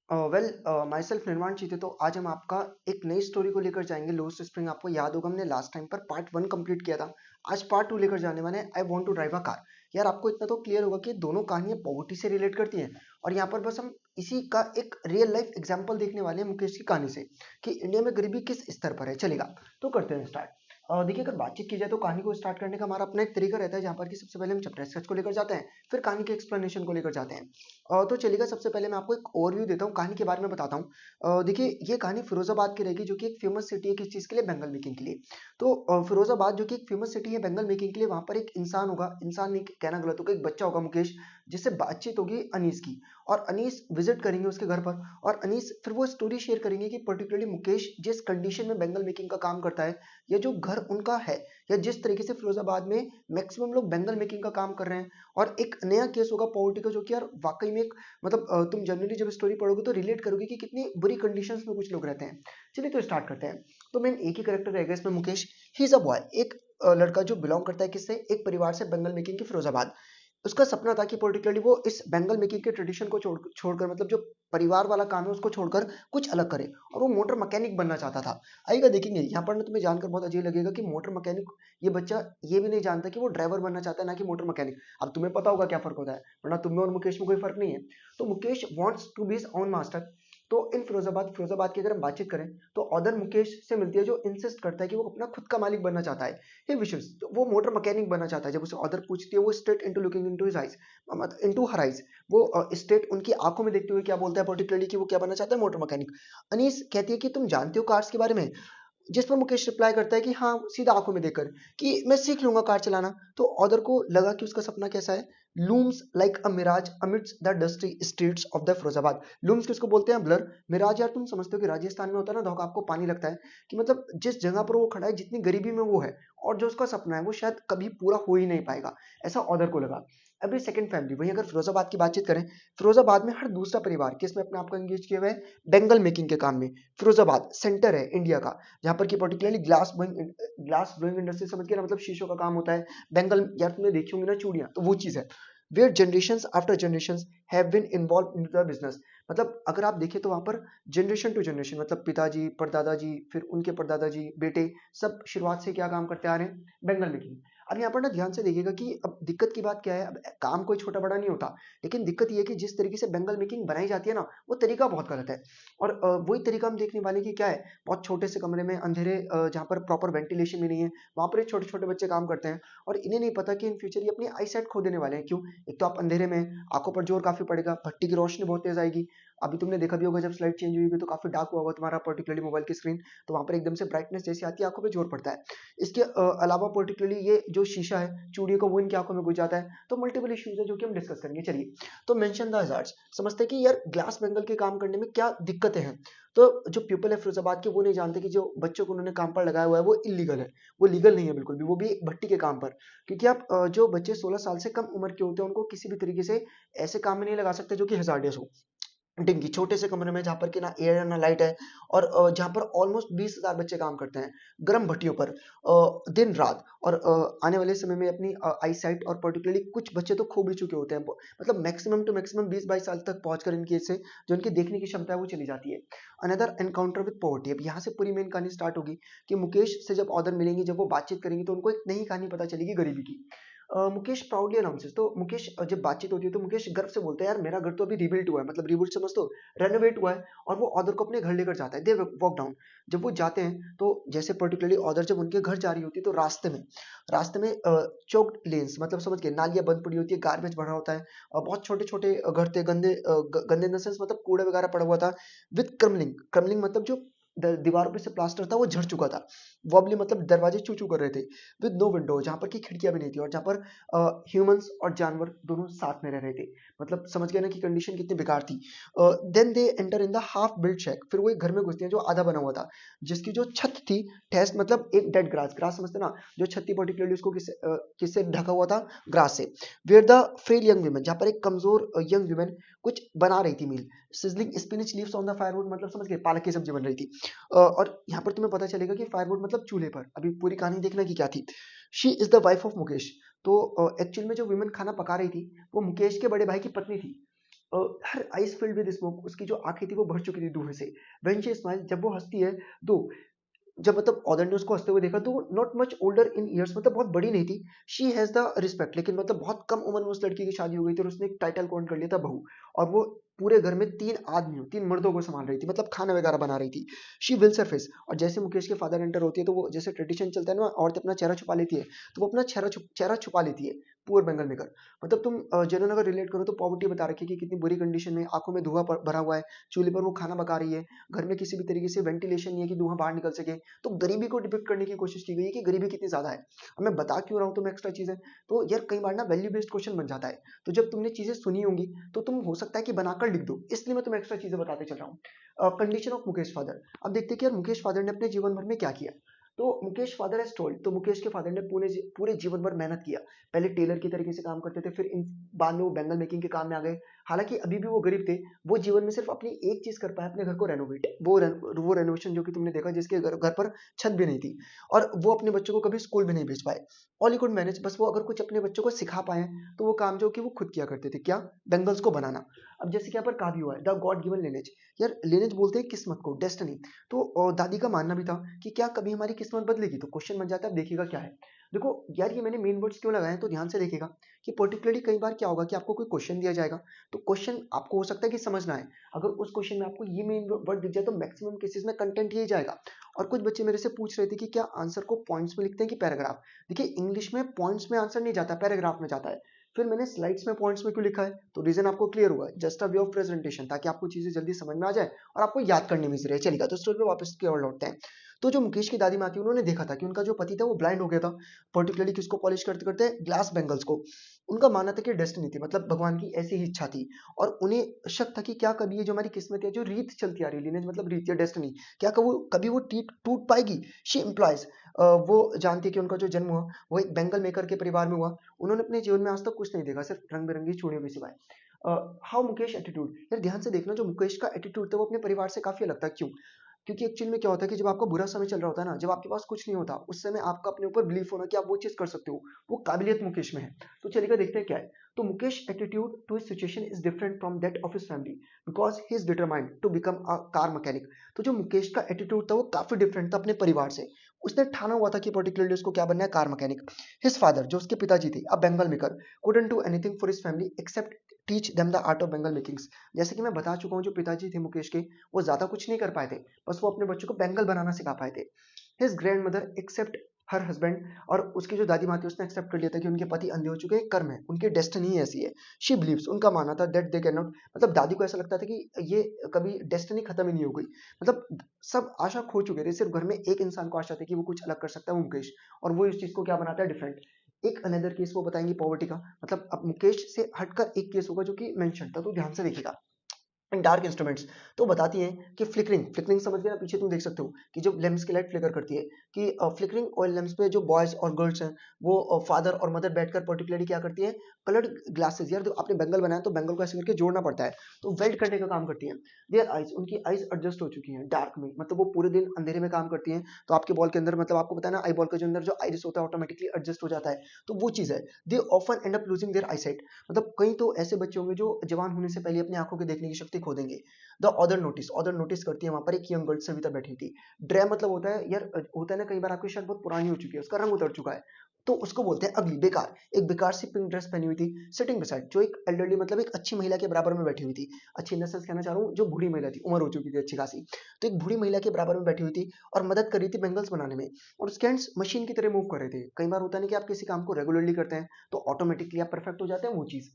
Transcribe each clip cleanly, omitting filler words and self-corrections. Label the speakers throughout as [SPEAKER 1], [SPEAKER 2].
[SPEAKER 1] Well, my self निर्माण चीते। तो आज हम आपका एक नई स्टोरी को लेकर जाएंगे। लोस्ट स्प्रिंग आपको याद होगा, हमने लास्ट टाइम पर पार्ट 1 कंप्लीट किया था। आज पार्ट 2 लेकर जाने वाले हैं, I want to drive a car. यार आपको इतना तो क्लियर होगा कि दोनों कहानियां पॉवर्टी से रिलेट करती हैं, और यहाँ पर बस हम इसी का एक रियल लाइफ एग्जाम्पल देखने वाले हैं मुकेश की कहानी से कि इंडिया में गरीबी किस स्तर पर है। चलेगा, तो करते हैं स्टार्ट। देखिए, अगर बातचीत की जाए तो कहानी को स्टार्ट करने का हमारा अपना एक तरीका रहता है, जहाँ पर कि सबसे पहले हम चैप्टर स्केच को लेकर जाते हैं, फिर कहानी के एक्सप्लेनेशन को लेकर जाते हैं। तो चलिएगा, सबसे पहले मैं आपको एक ओवरव्यू देता हूँ, कहानी के बारे में बताता हूँ। देखिए, ये कहानी फिरोजाबाद की रहेगी, जो कि एक फेमस सिटी है किस चीज़ के लिए, बेंगल मेकिंग के लिए। तो फिरोजाबाद जो कि एक फेमस सिटी है बेंगल मेकिंग के लिए, वहाँ पर एक इंसान होगा, इंसान नहीं कहना गलत होगा, एक बच्चा होगा मुकेश, जिससे बातचीत होगी अनीस की। और अनीस विजिट करेंगे उसके घर पर, और अनीस फिर वो स्टोरी शेयर करेंगे कि पर्टिकुलरली मुकेश जिस कंडीशन में बेंगल मेकिंग का काम करता है, या जो घर उनका है, या जिस तरीके से फिरोजाबाद में मैक्सिमम लोग बेंगल मेकिंग का काम कर रहे हैं। और एक नया केस होगा पॉवर्टी का, जो कि यार वाकई में एक मतलब तुम जनरली जब स्टोरी पढ़ोगे तो रिलेट करोगे कि कितनी बुरी कंडीशंस में कुछ लोग रहते हैं। चलिए, तो स्टार्ट करते हैं। तो मेन एक ही करेक्टर रहेगा इसमें, Mukesh. He is a boy, एक लड़का जो बिलोंग करता है किससे, एक परिवार से, बेंगल मेकिंग की फिरोजाबाद। उसका सपना था कि पर्टिकुलरली वो इस बेंगल मेकिंग के ट्रेडिशन को छोड़कर, मतलब जो परिवार वाला काम है उसको छोड़कर कुछ अलग करे, और वो मोटर मैकेनिक बनना चाहता था। आइएगा, देखेंगे यहाँ पर ना, तुम्हें जानकर बहुत अजीब लगेगा कि मोटर मैकेनिक, ये बच्चा ये भी नहीं जानता कि वो ड्राइवर बनना चाहता है, ना कि मोटर मैकेनिक। अब तुम्हें पता होगा क्या फर्क होता है, वरना तुम में और मुकेश में कोई फर्क नहीं है। तो Mukesh wants to be his own master. तो इन फिरोजाबाद की अगर हम बातचीत करें, तो ऑदर मुकेश से मिलती है, जो इंसिस्ट करता है कि वो अपना खुद का मालिक बनना चाहता है। ही विशेष, तो वो मोटर मैकेनिक बनना चाहता है। जब उसे ऑदर पूछती है, वो straight into looking into his eyes, into her eyes, वो स्ट्रेट उनकी आंखों में देखते हुए क्या बोलता है पर्टिकुलरली, कि वो क्या बनना चाहता है, मोटर मैकेनिक। अनीस कहती है कि तुम जानते हो कार्स के बारे में, जिस पर मुकेश रिप्लाई करता है कि हाँ, सीधा आंखों में देखकर, कि मैं सीख लूंगा कार चलाना। तो ऑदर को लगा कि उसका सपना कैसा है, looms like a mirage amid the dusty streets of the Firozabad. Looms किसको बोलते हैं, ब्लर। मिराज, यार तुम समझते हो कि राजस्थान में होता है ना धोखा, आपको पानी लगता है, कि मतलब जिस जगह पर वो खड़ा है, जितनी गरीबी में वो है, और जो उसका सपना है वो शायद कभी पूरा हो ही नहीं पाएगा, ऐसा ऑदर को लगा। अभी सेकंड फैमिली, वहीं अगर फिरोजाबाद की बातचीत करें, फिरोजाबाद में हर दूसरा परिवार किसमें अपने आप को एंगेज किया हुआ है, बेंगल मेकिंग के काम में। फिरोजाबाद सेंटर है इंडिया का, जहाँ पर कि पर्टिकुलरली ग्लास ब्लोइंग इंडस्ट्री, समझ गए ना, मतलब शीशों का काम होता है। बेंगल, यार तुमने देखी होंगी ना चूड़ियां, तो वो चीज है। Where generation after generation have been involve in the business. मतलब अगर आप देखें तो वहां पर जनरेशन टू जनरेशन, मतलब पिताजी, परदादाजी, फिर उनके परदादाजी, बेटे, सब शुरुआत से क्या काम करते आ रहे हैं, बेंगल मेकिंग। अब यहाँ पर ना ध्यान से देखिएगा कि अब दिक्कत की बात क्या है। अब काम कोई छोटा बड़ा नहीं होता, लेकिन दिक्कत ये है कि जिस तरीके से बेंगल मेकिंग बनाई जाती है ना, वो तरीका बहुत गलत है। और वही तरीका हम देखने वाले कि क्या है, बहुत छोटे से कमरे में अंधेरे, जहाँ पर प्रॉपर वेंटिलेशन भी नहीं है, वहां पर छोटे छोटे बच्चे काम करते हैं। और इन्हें नहीं पता कि इन फ्यूचर ये अपनी आई साइट खो देने वाले हैं। क्यों? एक तो आप अंधेरे में, आंखों पर जोर काफी पड़ेगा, भट्टी की रोशनी बहुत तेज आएगी। अभी तुमने देखा भी होगा, जब स्लाइड चेंज हुई तो काफी डार्क हुआ होगा तुम्हारा पर्टिकुलरली मोबाइल की स्क्रीन, तो वहां पर एकदम से ब्राइटनेस जैसी आती है, आंखों पे जोर पड़ता है। इसके अलावा पर्टिकुलरली ये जो शीशा है चूड़ियों का, वो इनकी आंखों में घुस जाता है। तो मल्टीपल इश्यूज है जो कि हम डिस्कस करेंगे। चलिए, तो मेंशन द हजार्ड्स, समझते हैं कि यार ग्लास बेंगल के काम करने में क्या दिक्कतें हैं। तो जो पीपल है फिरोजाबाद के, वो नहीं जानते कि जो बच्चों को उन्होंने काम पर लगाया हुआ है वो इलीगल है, वो लीगल नहीं है बिल्कुल भी, वो भी एक भट्टी के काम पर। क्योंकि आप जो बच्चे 16 साल से कम उम्र के होते हैं, उनको किसी भी तरीके से ऐसे काम में नहीं लगा सकते जो कि हजार्डियस हो। डिग्गी छोटे से कमरे में, जहाँ पर कि ना एयर है ना लाइट है, और जहाँ पर ऑलमोस्ट 20,000 बच्चे काम करते हैं गर्म भट्टियों पर, दिन रात। और आने वाले समय में अपनी आई साइट, और पर्टिकुलरली कुछ बच्चे तो खो भी चुके होते हैं, मतलब मैक्सिमम टू मैक्सिमम 20-22 साल तक पहुंचकर इनकी से जो इनकी देखने की क्षमता है वो चली जाती है। Another encounter with poverty. अब यहाँ से पूरी मेन कहानी स्टार्ट होगी कि मुकेश से जब ऑदर मिलेंगे, जब वो बातचीत करेंगे, तो उनको एक नई कहानी पता चलेगी गरीबी की। मुकेश प्राउडली अनाउंसेस, तो मुकेश जब बातचीत होती है तो मुकेश गर्व से बोलता है, यार मेरा घर तो अभी रिबिल्ट हुआ है, मतलब रिबिल्ट समझ तो, रेनोवेट हुआ है। और वो ऑदर को अपने घर लेकर जाता है। दे वॉक डाउन, जब वो जाते हैं तो जैसे पर्टिकुलरली ऑदर जब उनके घर जा रही होती है, तो रास्ते में चोक्ड लेन्स, मतलब समझ गए, नालियां बंद पड़ी होती है, गार्बेज भरा होता है, और बहुत छोटे छोटे घर थे, गंदे गंदे इन द सेंस, मतलब कूड़ा वगैरह पड़ा हुआ था। विद क्रमलिंग, क्रमलिंग मतलब जो दीवारों पे से प्लास्टर था वो झड़ चुका था। वॉबली मतलब दरवाजे चू चू कर रहे थे। विद नो विंडो, जहां पर की खिड़कियां भी नहीं थी, और जहां पर ह्यूमंस और जानवर दोनों साथ में रह रहे थे। मतलब समझ गए ना कि कंडीशन कितनी बेकार थी। Then they enter in the half built shack, फिर वो एक घर में घुसते हैं जो आधा बना हुआ था, जिसकी जो छत थी, ठेस मतलब एक डेड ग्रास, ग्रास समझते ना, जो छत थी पर्टिकुलरली उसको किससे ढका हुआ था, ग्रास से। Where the frail young women, जहाँ पर एक कमजोर यंग वुमेन कुछ बना रही थी meal. Sizzling spinach leaves on the firewood, मतलब समझ गए, पालक की सब्जी बन रही थी। और यहाँ पर तुम्हें पता चलेगा कि फायरवुड मतलब चूल्हे पर। अभी पूरी कहानी देखना कि क्या थी। She is the wife of Mukesh. तो एक्चुअल में जो वुमेन खाना पका रही थी, वो मुकेश के बड़े भाई की पत्नी थी। हर आइस फिल्ड विद स्मोक, उसकी जो आंखें थी वो भर चुकी थी धुएं से। व्हेन शी स्माइल, जब वो हंसती है, दो जब मतलब ऑदर ने उसको हंसते हुए देखा तो not much older in years, मतलब बहुत बड़ी नहीं थी। शी हैज द रिस्पेक्ट, लेकिन मतलब बहुत कम उम्र में उस लड़की की शादी हो गई थी और उसने एक टाइटल कौन कर लिया था, बहू। और वो पूरे घर में तीन आदमियों, तीन मर्दों को संभाल रही थी, मतलब खाना वगैरह बना रही थी। शी विल सरफेस, और जैसे मुकेश के फादर एंटर होती है तो वो जैसे ट्रेडिशन चलता है ना, औरत अपना चेहरा छुपा लेती है, तो वो अपना चेहरा छुपा लेती है। पुअर बंगाल मेकर, मतलब तुम जनरल अगर रिलेट करो तो पॉवर्टी बता रखी है कि कितनी बुरी कंडीशन में, आंखों में धुआं भरा हुआ है, चूल्हे पर वो खाना पका रही है, घर में किसी भी तरीके से वेंटिलेशन नहीं है कि धुआं बाहर निकल सके। तो गरीबी को डिपिक्ट करने की कोशिश की गई है कि गरीबी कितनी ज्यादा है। अब मैं बता क्यों रहा हूँ तुम्हें एक्स्ट्रा चीजें, तो यार कई बार ना वैल्यू बेस्ड क्वेश्चन बन जाता है। तो जब तुमने चीजें सुनी होंगी तो तुम हो सकता है कि बनाकर लिख दो, इसलिए मैं तुम्हें एक्स्ट्रा चीजें बताते चल रहा हूँ। Condition of Mukesh father. अब देखते हैं कि यार मुकेश फादर ने अपने जीवन भर में क्या किया। तो मुकेश फादर एज टोल्ड, तो मुकेश के फादर ने पूरे जीवन भर मेहनत किया। पहले टेलर की तरीके से काम करते थे, फिर इन बाद में वो बैंगल मेकिंग के काम में आ गए। हालांकि अभी भी वो गरीब थे, वो जीवन में सिर्फ अपनी एक चीज कर पाए, अपने घर को रेनोवेट। वो रेनोवेशन जो कि तुमने देखा, जिसके घर पर छत भी नहीं थी, और वो अपने बच्चों को कभी स्कूल भी नहीं भेज पाए। ऑल ही कुड मैनेज, बस वो अगर कुछ अपने बच्चों को सिखा पाए तो वो काम जो कि वो खुद किया करते थे, क्या, बेंगल्स को बनाना। अब जैसे कि यहाँ पर कहा भी हुआ है, द गॉड गिवन लिनेज। यार लिनेज बोलते हैं किस्मत को, डेस्टिनी। तो दादी का मानना भी था कि क्या कभी हमारी किस्मत बदलेगी, तो क्वेश्चन बन जाता है, अब देखिएगा क्या है। देखो यार, ये मैंने मेन वर्ड्स क्यों लगाए हैं तो ध्यान से देखिएगा कि पर्टिकुलरली कई बार क्या होगा कि आपको कोई क्वेश्चन दिया जाएगा, तो क्वेश्चन आपको हो सकता है कि समझना है। अगर उस क्वेश्चन में आपको ये मेन वर्ड दिख जाए तो मैक्सिमम केसेस में कंटेंट यही जाएगा। और कुछ बच्चे मेरे से पूछ रहे थे कि क्या आंसर को पॉइंट्स में लिखते हैं कि पैराग्राफ। देखिए इंग्लिश में पॉइंट्स में आंसर नहीं जाता, पैराग्राफ में जाता है। फिर मैंने स्लाइड्स में पॉइंट्स में क्यों लिखा है, तो रीजन आपको क्लियर हुआ है, just a way of presentation, ताकि आपको चीजें जल्दी समझ में आ जाए और आपको याद करने में इजी रहे। चलिएगा तो स्टोरी पे वापस की ओर लौटते हैं। तो जो मुकेश की दादी माँ थी, उन्होंने देखा था कि उनका जो पति था वो ब्लाइंड हो गया था, पर्टिकुलरली किसको पॉलिश करते करते, ग्लास बैंगल्स को। उनका मानना था कि डेस्टिनी थी, मतलब भगवान की ऐसी ही इच्छा थी। और उन्हें शक था कि क्या कभी ये जो हमारी किस्मत है, जो रीत चलती आ रही है, लिनेज मतलब रीत या डेस्टिनी, क्या कभी वो टूट पाएगी। शी इम्प्लॉयज, वो जानती है कि उनका जो जन्म हुआ वो एक बेंगल मेकर के परिवार में हुआ। उन्होंने अपने जीवन में आज तक कुछ नहीं देखा, सिर्फ रंग बिरंगी चूड़ियों के सिवाय। हाउ मुकेश एटीट्यूड, यार ध्यान से देखना, जो मुकेश का एटीट्यूड था वो अपने परिवार से काफी अलग था। क्यों? क्योंकि एक्चुअली में क्या होता है कि जब आपका बुरा समय चल रहा होता है ना, जब आपके पास कुछ नहीं होता, उस समय आपका अपने ऊपर बिलीफ होना कि आप वो चीज कर सकते हो, वो काबिलियत मुकेश में है। तो चलिएगा देखते हैं क्या है। तो Mukesh attitude to his situation is different from that of his family, because he is determined to become a car mechanic. तो जो मुकेश का एटीट्यूड था वो काफी डिफरेंट था अपने परिवार से। उसने ठाना हुआ था कि पर्टिकुलरली उसको क्या बनना है, कार मैकेनिक। हिज फादर, जो उसके पिताजी थे, a bangle maker, couldn't do anything for his family except teach them the art of bangle makings. जैसे कि मैं बता चुका हूँ, जो पिताजी थे मुकेश के, वो ज्यादा कुछ नहीं कर पाए थे, बस वो अपने बच्चों को बैंगल बनाना सिखा पाए थे। His grand mother accept her husband, और उसकी जो दादी माँ थी उसने एक्सेप्ट कर लिया था कि उनके पति अंधे हो चुके हैं, कर्म है, उनकी डेस्टिनी ही ऐसी है। शी बिलीव्स, उनका मानना था दैट दे कैन नॉट, मतलब दादी को ऐसा लगता था कि ये कभी डेस्टिनी खत्म ही नहीं हो गई। मतलब सब आशा खो चुके थे, सिर्फ घर में एक इंसान को आशा थी कि वो कुछ अलग कर सकता है, वो मुकेश। और वो इस चीज को क्या बनाता है, डिफरेंट। एक अनदर केस वो बताएंगे पॉवर्टी का, मतलब अब मुकेश से हटकर एक केस होगा जो कि मेंशन था, तो ध्यान से देखिएगा। डार्क इंस्ट्रूमेंट्स, तो बताती हैं कि फ्लिकरिंग, फ्लिकरिंग समझ गए ना, पीछे तुम देख सकते हो कि जब लैंप्स की लाइट फ्लिकर करती है, कि फ्लिकरिंग ऑयल लैंप्स पे जो बॉयज और गर्ल्स हैं, वो फादर और मदर बैठकर पर्टिकुलरली क्या करती है, कलर्ड ग्लासेस, यार आपने बेंगल बनाया तो बेंगल को ऐसे करके जोड़ना पड़ता है, तो वेल्ड करने का काम करती हैं। देयर आइज, उनकी आइज एडजस्ट हो चुकी हैं डार्क में, मतलब वो पूरे दिन अंधेरे में काम करती हैं, तो आपके बॉल के अंदर, मतलब आपको पता है ना, आई बॉल के जो अंदर जो आइरिस होता है ऑटोमेटिकली एडजस्ट हो जाता है, तो वो चीज है। They often and up losing their eyesight, मतलब कई तो ऐसे बच्चे होंगे जो जवान होने से पहले अपनी आंखों की देखने की शक्ति खो देंगे। The other notice, other notice करती है, वहां पर एक यंग गर्ल सविता बैठी थी। ड्रे मतलब होता है यार, होता है ना, कई बार आपकी शर्ट बहुत पुरानी हो चुकी है, उसका रंग उतर चुका है, तो उसको बोलते हैं अगली, बेकार। एक बेकार सी पिंक ड्रेस पहनी हुई थी, सिटिंग बिसाइड, जो एक एल्डरली, मतलब एक अच्छी महिला के बराबर में बैठी हुई थी। अच्छी इन द सेंस कहना चाह रहा हूँ, जो बूढ़ी महिला थी, उम्र हो चुकी थी अच्छी खासी, तो एक बूढ़ी महिला के बराबर में बैठी हुई थी और मदद कर रही थी बेंगल्स बनाने में। और उसके हैंड्स मशीन की तरह मूव कर रहे थे। कई बार होता है ना कि आप किसी काम को रेगुलरली करते हैं तो ऑटोमेटिकली आप परफेक्ट हो जाते हैं, वो चीज।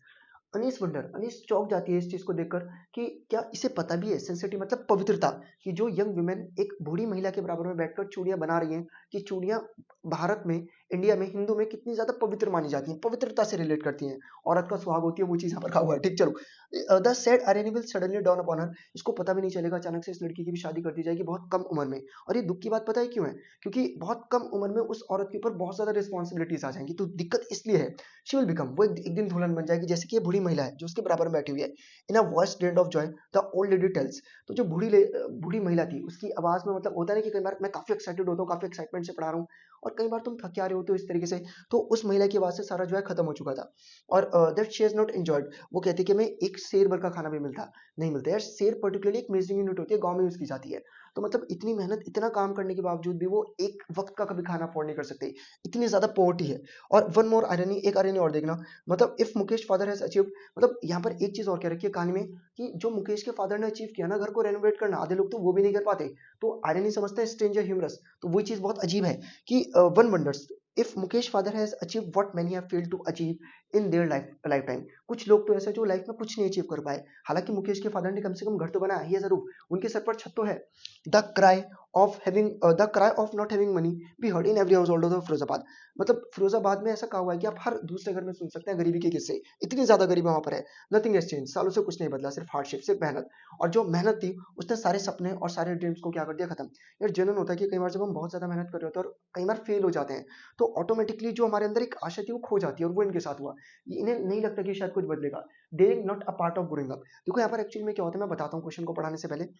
[SPEAKER 1] अनीस वंडर, अनीस चौंक जाती है इस चीज को देखकर कि क्या इसे पता भी है, सेंसिटिव मतलब पवित्रता, कि जो यंग वुमेन एक बूढ़ी महिला के बराबर में बैठकर चूड़ियां बना रही हैं, कि चूड़ियां भारत में, इंडिया में, हिंदू में कितनी ज्यादा पवित्र मानी जाती हैं, पवित्रता से रिलेट करती हैं, औरत का सुहाग होती है, वो चीज यहाँ पर कहा हुआ है। ठीक, चलो। The sad irony will suddenly down upon her, इसको पता भी नहीं चलेगा, अचानक से इस लड़की की भी शादी कर दी जाएगी बहुत कम उम्र में। और ये दुख की बात पता है क्यों है, क्योंकि बहुत कम उम्र में उस औरत के ऊपर बहुत ज्यादा रिस्पॉन्सिबिलिटीज आ जाएंगी, तो दिक्कत इसलिए है। शी विल बिकम, वो एक दिन दुल्हन बन जाएगी, जैसे कि ये बूढ़ी महिला है जो उसके बराबर में बैठी हुई है। In a voice drained of joy the old lady tells, तो जो बूढ़ी महिला थी उसकी आवाज में मतलब होता है ना कि कई बार मैं काफी एक्साइटेड होता हूँ, काफी एक्साइटमेंट से पढ़ा रहा हूँ और कई बार तुम थक आ रहे होते हो इस तरीके से, तो उस महिला की आवाज से सारा जो है खत्म हो चुका था। और that she has not enjoyed, वो कहती है कि मैं एक शेर भर का खाना भी मिलता नहीं मिलता यार। शेर पर्टिकुलरली एक मेजरिंग यूनिट होती है, गांव में यूज की जाती है। तो मतलब इतनी मेहनत इतना काम करने के बावजूद भी वो एक वक्त का कभी खाना अफोर्ड नहीं कर सकते, इतनी ज्यादा पॉवर्टी है। और वन मोर आयरनी, एक आयरनी और देखना, मतलब if Mukesh father has achieve, मतलब यहाँ पर एक चीज और कह रखी है कहानी में कि जो मुकेश के फादर ने अचीव किया ना घर को रेनोवेट करना, आधे लोग तो वो भी नहीं कर पाते। तो आयरनी समझते हैं स्ट्रेंजर ह्यूमरस, तो वो चीज बहुत अजीब है कि one wonders if Mukesh father has achieve what many have failed to achieve in their lifetime. कुछ लोग तो ऐसे जो लाइफ में कुछ नहीं अचीव कर पाए, हालांकि मुकेश के फादर ने कम से कम घर तो बनाया ही है जरूर, उनके सर पर छत तो है। The cry the cry of not having money be heard in every house hold of Firozabad, मतलब फिरोजाबाद में ऐसा कहा हुआ है कि आप हर दूसरे घर में सुन सकते हैं गरीबी के किस्से, इतनी ज्यादा गरीबी वहां पर है। नथिंग हैज चेंज, सालों से कुछ नहीं बदला, सिर्फ हार्डशिप, सिर्फ मेहनत। और जो मेहनत थी उसने सारे सपने और सारे ड्रीम्स को क्या कर दिया, खत्म। यार जनरल होता है कि कई बार जब हम बहुत ज्यादा मेहनत कर रहे होते हैं और कई बार फेल हो जाते हैं, तो ऑटोमेटिकली जो हमारे अंदर एक आशा थी वो खो जाती है, और वो इनके साथ हुआ। इन्हें नहीं लगता कि शायद कुछ बदलेगा, they not a part of growing up. देखो यहाँ पर एक्चुअली में क्या होता है, मैं बताता हूँ क्वेश्चन को पढ़ाने से पहले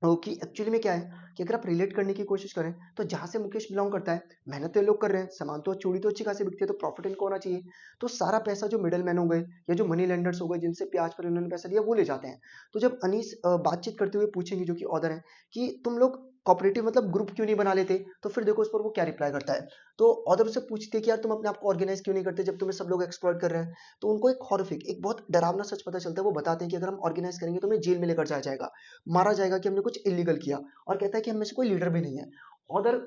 [SPEAKER 1] कि एक्चुअली में क्या है कि अगर आप रिलेट करने की कोशिश करें तो जहां से मुकेश बिलोंग करता है, मेहनत तो ये लोग कर रहे हैं, सामान तो चूड़ी तो अच्छी खासी बिकती है, तो प्रॉफिट इनको होना चाहिए। तो सारा पैसा जो मिडल मैन हो गए या जो मनी लेंडर्स हो गए जिनसे ब्याज पर इन्होंने पैसा लिया वो ले जाते हैं। तो जब अनीस बातचीत करते हुए पूछेंगे, जो कि ऑदर है, कि तुम लोग कॉपरेटिव मतलब ग्रुप क्यों नहीं बना लेते, तो फिर देखो उस पर वो क्या रिप्लाई करता है। तो ऑदर से पूछते हैं कि यार तुम अपने आप को ऑर्गेनाइज क्यों नहीं करते जब तुम्हें सब लोग एक्सप्लॉइट कर रहे हैं। तो उनको एक हॉरिफिक, एक बहुत डरावना सच पता चलता है। वो बताते हैं कि अगर हम ऑर्गेनाइज करेंगे तो हमें जेल में लेकर जाया जाएगा, मारा जाएगा कि हमने कुछ इलीगल किया। और कहता है कि हम में से कोई लीडर भी नहीं है। ऑदर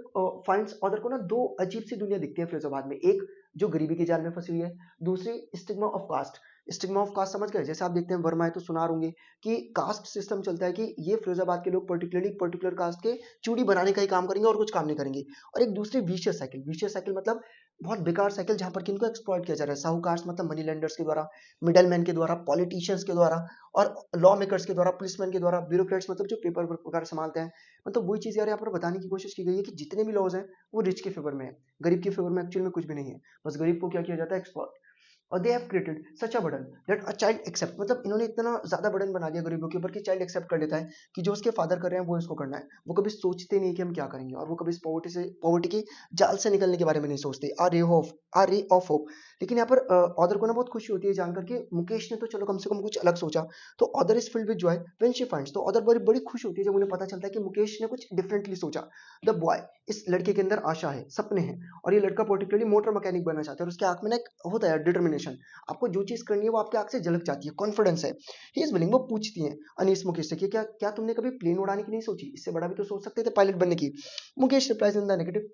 [SPEAKER 1] फाइंड्स, ऑदर को ना दो अजीब सी दुनिया दिखती है फिरोजाबाद में, एक जो गरीबी के जाल में फंसी हुई है, दूसरी stigma of caste. Stigma of caste समझ गए, जैसे आप देखते हैं वर्मा है तो सुना होंगे कि कास्ट सिस्टम चलता है कि ये फिरोजाबाद के लोग पर्टिकुलरली पर्टिकुलर कास्ट के चूड़ी बनाने का ही काम करेंगे और कुछ काम नहीं करेंगे। और एक दूसरी विशियस साइकिल, विशियस साइकिल मतलब बहुत बेकार साइकिल, जहां पर किनको एक्सप्लॉइट किया जा रहा है, साहूकार मतलब मनी लेंडर्स के द्वारा, मिडल मैन के द्वारा, पॉलिटिशियंस के द्वारा, और लॉ मेकर्स के द्वारा, पुलिसमैन के द्वारा, ब्यूरोक्रेट्स मतलब जो पेपर वर्क वगैरह संभालते हैं। मतलब वही चीज यार यहाँ पर बताने की कोशिश की गई है कि जितने भी लॉज हैं वो रिच के फेवर में है, गरीब के फेवर में एक्चुअल में कुछ भी नहीं है। बस गरीब को क्या किया जाता है, एक्सप्लॉइट। और they have created such a burden that a child accept, मतलब इन्होंने इतना ज्यादा बर्डन बना दिया गरीबों के ऊपर कि चाइल्ड एक्सेप्ट कर लेता है कि जो उसके फादर कर रहे हैं वो इसको करना है। वो कभी सोचते नहीं कि हम क्या करेंगे, और वो कभी इस पॉवर्टी की जाल से निकलने के बारे में नहीं सोचते। आ रे ऑफ होप। लेकिन यहाँ पर ऑदर को ना बहुत खुशी होती है जानकर के मुकेश ने तो चलो कम से कम कुछ अलग सोचा। तो other is filled with Joy when she finds, तो ऑदर बड़ी बड़ी खुश होती है जब उन्हें पता चलता है कि मुकेश ने कुछ डिफरेंटली सोचा। द बॉय, इस लड़के के अंदर आशा है, सपने हैं, और ये लड़का पर्टिकुलरली मोटर मैकेनिक बनना चाहता है, और उसके आंख में ना एक होता है डिटर्मिनेशन। आपको जो चीज करनी है वो आपके आंख से झलक जाती है, कॉन्फिडेंस है। ही इज विलिंग, वो पूछती है अनीस मुकेश से कि क्या क्या तुमने कभी प्लेन उड़ाने की नहीं सोची, इससे बड़ा भी तो सोच सकते थे पायलट बनने की। Mukesh replies in the negative,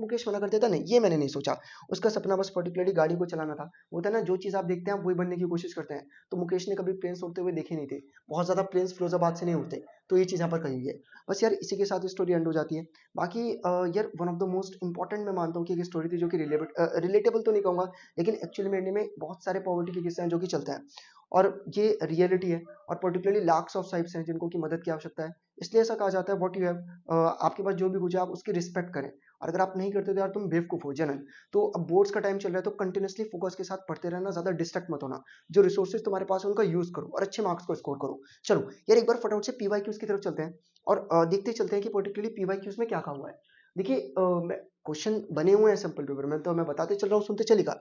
[SPEAKER 1] Mukesh मना कर देता नहीं, ये मैंने नहीं सोचा। उसका सपना बस पर्टिकुलरली गाड़ी को चलाना था। होता है ना, जो चीज आप देखते हैं आप वही बनने की कोशिश करते हैं। तो मुकेश ने कभी प्लेन्स उड़ते हुए देखे नहीं थे, बहुत ज्यादा प्लेन्स फिरोजाबाद से नहीं उड़ते। तो ये चीज यहाँ पर कही हुई है। बस यार इसी के साथ स्टोरी एंड हो जाती है। बाकी यार one of the most important मैं मानता हूँ कि एक स्टोरी थी जो कि रिलेटेबल तो नहीं कहूंगा, लेकिन एक्चुअली में इंडिया में बहुत सारे पॉवर्टी के किस्से हैं जो कि चलते हैं, और ये रियलिटी है। और पर्टिकुलरली लाख्स ऑफ साइब्स हैं जिनको की मदद की आवश्यकता है। इसलिए ऐसा कहा जाता है व्हाट यू हैव, आपके पास जो भी कुछ है आप उसकी रिस्पेक्ट करें। और अगर आप नहीं करते तो यार तुम बेवकूफ हो जनन। तो अब बोर्ड्स का टाइम चल रहा है तो कंटिन्यूसली फोकस के साथ पढ़ते रहना, ज्यादा डिस्ट्रैक्ट मत होना। जो रिसोर्सेज तुम्हारे पास है उनका यूज करो और अच्छे मार्क्स को स्कोर करो। चलो यार एक बार फटाफट से पीवाईक्यूज की तरफ चलते हैं और देखते चलते हैं कि पर्टिकुलरली पीवाईक्यूज में क्या कहा हुआ है। देखिए क्वेश्चन बने हुए हैं सिंपल पेपर में, तो मैं बताते चल रहा हूँ, सुनते चलेगा।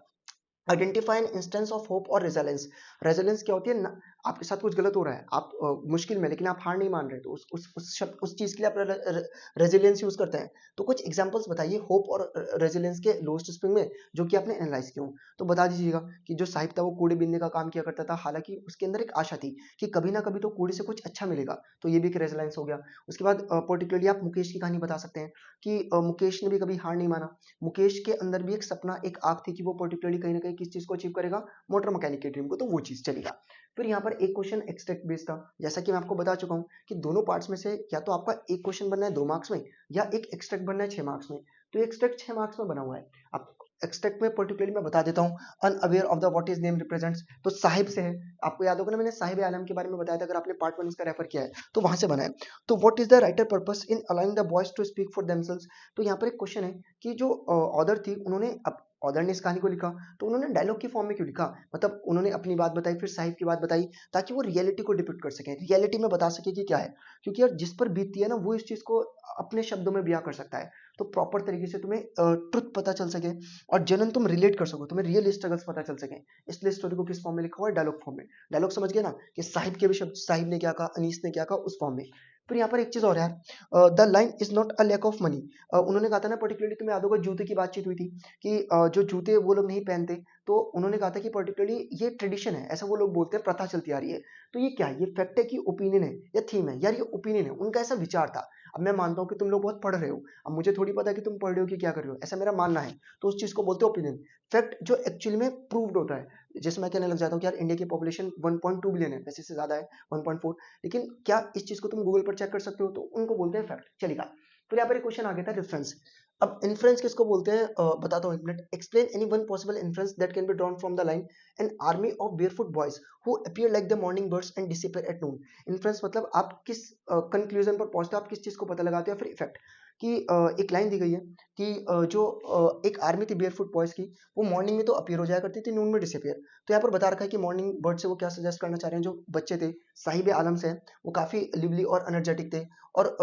[SPEAKER 1] Identify an instance of hope और रेजिलेंस। रेजिलेंस क्या होती है ना, आपके साथ कुछ गलत हो रहा है, आप मुश्किल में, लेकिन आप हार नहीं मान रहे, तो उस शब्द उस चीज के लिए आप रेजिलियंस यूज करते हैं। तो कुछ एग्जांपल्स बताइए होप और रेजिलियंस के लोएस्ट स्प्रिंग में, जो कि आपने एनालाइज किया हो। तो बता दीजिएगा कि जो साहिब था वो कूड़े बीनने का काम किया करता था, हालांकि उसके अंदर एक आशा थी कि कभी ना कभी तो कूड़े से कुछ अच्छा मिलेगा, तो ये भी एक रेजिलेंस हो गया। उसके बाद पर्टिकुलरली आप मुकेश की कहानी बता सकते हैं कि मुकेश ने भी कभी हार नहीं माना। मुकेश के अंदर भी एक सपना, एक आग थी कि वो पर्टिकुलरली कहीं ना कहीं किस चीज को अचीव करेगा, मोटर मैकेनिक के ड्रीम को, तो वो चीज चलेगा। फिर यहाँ पर एक क्वेश्चन एक्सट्रैक्ट बेस्ड था, जैसा कि मैं आपको बता चुका हूँ कि दोनों पार्ट्स में से या तो आपका एक क्वेश्चन बनना है 2 मार्क्स में, या एक एक्सट्रैक्ट बनना है 6 मार्क्स में। तो एक्सट्रैक्ट 6 मार्क्स में बना हुआ है। अब एक्सट्रैक्ट में पर्टिकुलरली मैं बता देता हूँ, unaware of the what is name represents, तो साहिब से है। आपको याद होगा ना, मैंने साहिब आलम के बारे में बताया था, अगर आपने पार्ट 1 इसका रेफर किया है तो वहां से बना है। तो what is the writer purpose in allowing the boys to speak for themselves. तो यहाँ पर एक क्वेश्चन है कि जो ऑदर थी उन्होंने ऑथर ने इस कहानी को लिखा तो उन्होंने डायलॉग की फॉर्म में क्यों लिखा, मतलब उन्होंने अपनी बात बताई फिर साहिब की बात बताई ताकि वो रियलिटी को डिपिक्ट कर सके, रियलिटी में बता सके कि क्या है, क्योंकि यार जिस पर बीतती है ना वो इस चीज को अपने शब्दों में बयां कर सकता है, तो प्रॉपर तरीके से तुम्हें ट्रुथ पता चल सके और जनन तुम रिलेट कर सको, तुम्हें रियल स्ट्रगल्स पता चल सके, इसलिए स्टोरी को किस फॉर्म में लिखा हुआ है, डायलॉग फॉर्म में। डायलॉग समझ गए ना कि साहिब के भी शब्द, साहिब ने क्या कहा, अनीस ने क्या कहा, उस फॉर्म में। फिर यहाँ पर एक चीज और है, the line is not a lack of money. उन्होंने कहा था ना, पर्टिकुलरली तुम्हें याद होगा जूते की बातचीत हुई थी कि जो जूते वो लोग नहीं पहनते, तो उन्होंने कहा था कि पर्टिकुलरली ये ट्रेडिशन है, ऐसा वो लोग बोलते हैं, प्रथा चलती आ रही है। तो ये क्या है, ये फैक्ट है कि ओपिनियन है या थीम है, यार ये ओपिनियन है, उनका ऐसा विचार था। अब मैं मानता हूँ कि तुम लोग बहुत पढ़ रहे हो, अब मुझे थोड़ी पता है कि तुम पढ़ रहे हो कि क्या कर रहे हो, ऐसा मेरा मानना है, तो उस चीज को बोलते हैं ओपिनियन। फैक्ट जो एक्चुअली में प्रूव्ड होता है, जैसे मैं कहने लग जाता हूँ कि यार इंडिया की पॉपुलेशन 1.2 बिलियन है, वैसे से ज्यादा है 1.4, लेकिन क्या इस चीज को तुम गूगल पर चेक कर सकते हो, तो उनको बोलते हैं फैक्ट, चलेगा। फिर यहाँ पर एक क्वेश्चन आ गया था, रेफरेंस। अब इन्फ्रेंस किसको बोलते हैं, बताता हूँ एक minute. Explain any one possible inference that can be drawn from the line an army of barefoot boys who appear like the morning birds and disappear at noon. Inference मतलब आप किस कंक्लूजन पर पहुंचते हो, आप किस चीज को पता लगाते हो, या फिर इफेक्ट कि एक लाइन दी गई है कि जो एक आर्मी थी बेयरफुट बॉयज की, वो मॉर्निंग में तो अपीयर हो जाया करती थी, नून में डिसअपीयर। तो यहाँ पर बता रखा है कि मॉर्निंग बर्ड से वो क्या सजेस्ट करना चाह रहे हैं, जो बच्चे थे साहिब आलम से, वो काफी लिवली और एनर्जेटिक थे, और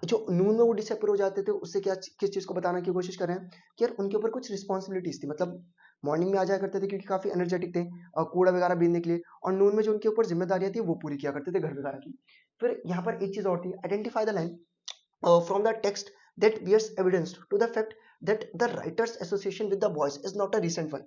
[SPEAKER 1] जो नून में वो डिसअपीयर हो जाते थे, उससे क्या, किस चीज को बताने की कोशिश कर रहे हैं कि यार उनके ऊपर कुछ रिस्पॉन्सिबिलिटीज थी, मतलब मॉर्निंग में आ जाया करते थे क्योंकि काफी एनर्जेटिक थे, कूड़ा वगैरह बीनने के लिए, और नून में जो उनके ऊपर जिम्मेदारियां थी वो पूरी किया करते थे घर वगैरह की। फिर यहाँ पर एक चीज और थी, identify the line from the text that bears evidence to the fact that the writers association with the boys is not a recent one।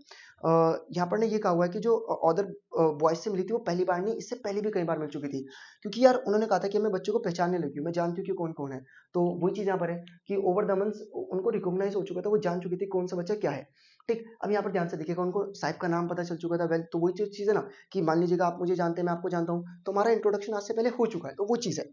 [SPEAKER 1] यहाँ पर ने ये कहा हुआ है कि जो ऑदर बॉयज से मिली थी वो पहली बार नहीं, इससे पहले भी कई बार मिल चुकी थी, क्योंकि यार उन्होंने कहा था कि मैं बच्चों को पहचानने लगी हूँ, मैं जानती हूँ कि कौन कौन है। तो वही चीज यहाँ पर है कि ओवर द मंथ्स उनको रिकॉग्नाइज हो चुका था, वो जान चुकी थी कौन सा बच्चा क्या है। ठीक, अब यहाँ पर ध्यान से देखिएगा, उनको साहिब का नाम पता चल चुका था, वेल, तो वही चीज है ना कि मान लीजिएगा आप मुझे जानते हैं, मैं आपको जानता हूँ, तो हमारा इंट्रोडक्शन आज से पहले हो चुका है, तो वो चीज है।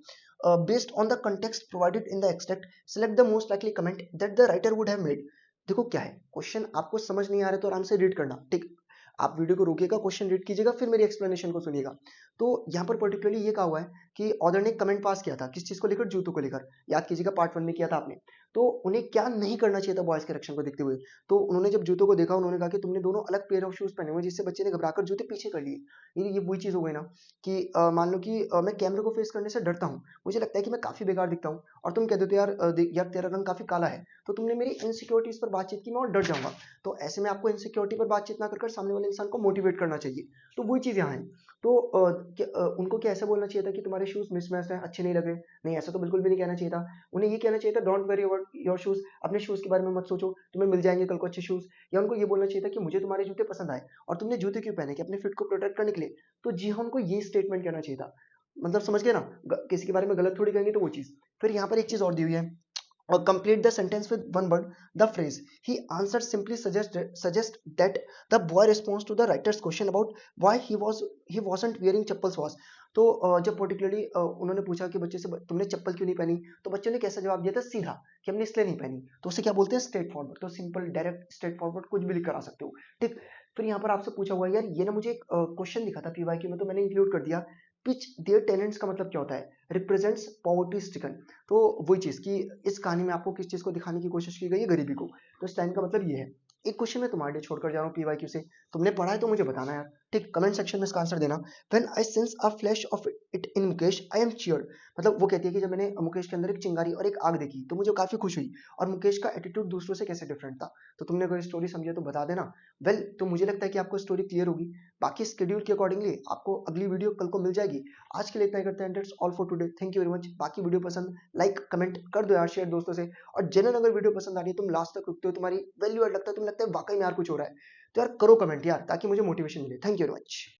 [SPEAKER 1] Based on the context provided in the extract, select the most likely comment that the writer would have made। देखो क्या है क्वेश्चन, आपको समझ नहीं आ रहा तो आराम से रीड करना, ठीक, आप वीडियो को रोकिएगा, क्वेश्चन रीड कीजिएगा, फिर मेरी एक्सप्लेनेशन को सुनिएगा। तो यहाँ पर पर्टिकुलरली ये कहा हुआ है कि ऑथर ने कमेंट पास किया था, किस चीज को लेकर, जूतों को लेकर, याद कीजिएगा पार्ट 1 में किया था आपने। तो उन्हें क्या नहीं करना चाहिए था बॉयज के रक्षण को देखते हुए, तो उन्होंने जब जूतों को देखा, उन्होंने कहा कि तुमने दोनों अलग पेयर ऑफ शूज पहने हुए, जिससे बच्चे ने घबराकर जूते पीछे कर लिए। ये वही चीज हो गई ना कि मान लो कि मैं कैमरे को फेस करने से डरता हूँ, मुझे लगता है कि मैं काफी बेकार दिखता हूँ, और तुम कह देते हो यार यार तेरा रंग काफी काला है, तो तुमने मेरी इनसिक्योरिटीज पर बातचीत की, मैं और डर जाऊंगा। तो ऐसे में आपको इनसिक्योरिटी पर बातचीत ना कर सामने वाले इंसान को मोटिवेट करना चाहिए, तो वही चीज यहाँ है। तो उनको क्या ऐसा बोलना चाहिए था कि तुम्हारे शूज मिसमैच हैं, अच्छे नहीं लग रहे, नहीं, ऐसा तो बिल्कुल भी नहीं कहना चाहिए था। उन्हें ये कहना चाहिए था, don't worry about your shoes, अपने शूज के बारे में मत सोचो, तुम्हें मिल जाएंगे कल को अच्छे शूज। या उनको ये बोलना चाहिए था कि मुझे तुम्हारे जूते पसंद आए, और तुमने जूते क्यों पहने, कि अपने फिट को प्रोटेक्ट करने के लिए। तो जी हाँ, उनको ये स्टेटमेंट कहना चाहिए था, मतलब समझ गए ना, किसी के बारे में गलत थोड़ी कहेंगे, तो वो चीज। फिर यहाँ पर एक चीज और दी हुई है, or complete the sentence with one word, the phrase he answered simply suggest that the boy responds to the writer's question about why he wasn't wearing chappals was। तो जब पर्टिकुलरली उन्होंने पूछा कि बच्चे से तुमने चप्पल क्यों नहीं पहनी, तो बच्चे ने कैसा जवाब दिया था, सीधा, कि हमने इसलिए नहीं पहनी। तो उसे क्या बोलते हैं, स्ट्रेट फॉरवर्ड। तो सिंपल डायरेक्ट स्ट्रेट फॉरवर्ड कुछ भी लिख कर आ सकते हो, ठीक। फिर यहाँ पर आपसे पूछा हुआ है, यार ये ना मुझे एक क्वेश्चन दिखा था पीवाईक्यू में, तो मैंने इंक्लूड कर दिया। पिच देयर टेनेंट्स का मतलब क्या होता है, रिप्रेजेंट्स पॉवर्टी स्ट्रिकन। तो वही चीज कि इस कहानी में आपको किस चीज को दिखाने की कोशिश की गई है, गरीबी को। तो इस लाइन का मतलब ये है। एक क्वेश्चन मैं तुम्हारे लिए छोड़कर जा रहा हूँ पीवाईक्यू से, तुमने पढ़ा है तो मुझे बताना यार, ठीक, कमेंट सेक्शन में इसका आंसर देना। When I sense a flash of it in Mukesh I am cheered. मतलब वो कहती है कि जब मैंने मुकेश के अंदर एक चिंगारी और एक आग देखी, तो मुझे काफी खुश हुई, और मुकेश का एटीट्यूड दूसरों से कैसे डिफरेंट था। तो तुमने अगर स्टोरी समझे तो बता देना। वेल, तो मुझे लगता है कि आपको स्टोरी क्लियर होगी। बाकी स्केड्यूल के अकॉर्डिंगली आपको अगली वीडियो कल को मिल जाएगी। आज के लिए इतना ही करते हैं, that's all for today, thank you very much. बाकी वीडियो पसंद, लाइक कमेंट कर दो यार, शेयर दोस्तों से। और जनरल अगर वीडियो पसंद आ रही है, तुम लास्ट तक रुकते हो, तुम्हारी वैल्यू ऐड लगता है, तुम्हें लगता है वाकई में यार कुछ हो रहा है, तो यार करो कमेंट यार, ताकि मुझे मोटिवेशन मिले। Thank you very much.